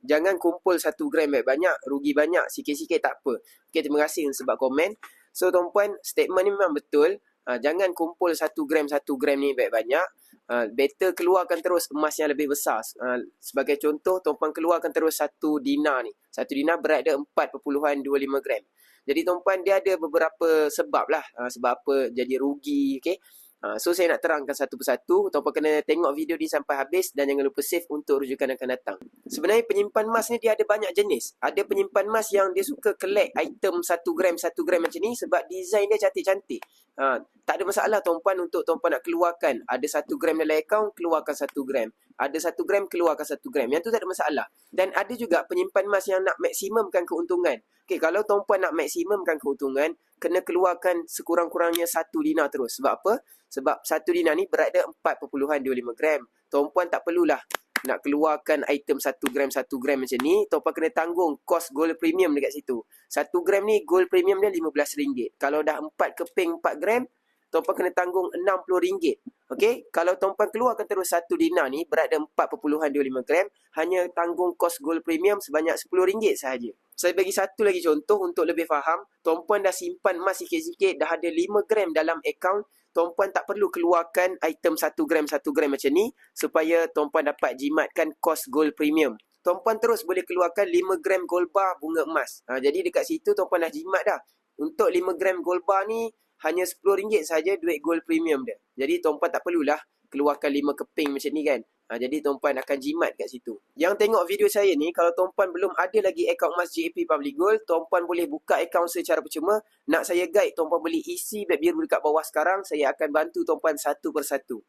Jangan kumpul 1 gram banyak-banyak, rugi banyak, sikit-sikit tak apa. Okay, terima kasih sebab komen. So, tuan-puan, statement ni memang betul. Jangan kumpul 1 gram ni banyak-banyak. Better keluarkan terus emas yang lebih besar. Sebagai contoh, tuan-puan keluarkan terus 1 dinar ni. 1 dinar berat dia 4.25 gram. Jadi tuan-puan, dia ada beberapa sebab lah. Sebab apa jadi rugi, okay? So saya nak terangkan satu persatu. Tuan-puan kena tengok video ni sampai habis dan jangan lupa save untuk rujukan akan datang. Sebenarnya penyimpan emas ni dia ada banyak jenis. Ada penyimpan emas yang dia suka collect item 1 gram macam ni sebab design dia cantik-cantik. Tak ada masalah tuan-puan untuk tuan-puan nak keluarkan. Ada 1 gram dalam akaun, keluarkan 1 gram. Ada 1 gram, keluarkan 1 gram. Yang tu tak ada masalah. Dan ada juga penyimpan emas yang nak maksimumkan keuntungan. Okay, kalau tuan-puan nak maksimumkan keuntungan, kena keluarkan sekurang-kurangnya 1 dinar terus. Sebab apa? Sebab 1 dinar ni berat dia 4.25 gram. Tuan-puan tak perlulah nak keluarkan item 1 gram macam ni. Tuan-puan kena tanggung kos gold premium dekat situ. 1 gram ni gold premium dia RM15. Kalau dah 4 keping 4 gram, tuan-puan kena tanggung RM60. Okey, kalau tuan-puan keluarkan terus 1 dinar ni berat dia 4.25 gram, hanya tanggung kos gold premium sebanyak RM10 sahaja. Saya bagi satu lagi contoh untuk lebih faham. Tuan-puan dah simpan emas sikit-sikit, dah ada 5 gram dalam akaun. Tuan-puan tak perlu keluarkan item 1 gram macam ni supaya tuan-puan dapat jimatkan kos gold premium. Tuan-puan terus boleh keluarkan 5 gram gold bar bunga emas. Jadi dekat situ tuan-puan dah jimat dah. Untuk 5 gram gold bar ni hanya RM10 saja duit gold premium dia. Jadi tuan-puan tak perlulah keluarkan 5 keping macam ni kan. Jadi tuan-puan akan jimat kat situ. Yang tengok video saya ni, kalau tuan-puan belum ada lagi akaun emas JAP Public Gold, tuan-puan boleh buka akaun secara percuma. Nak saya guide tuan-puan boleh isi bet biru dekat bawah sekarang. Saya akan bantu tuan-puan satu persatu.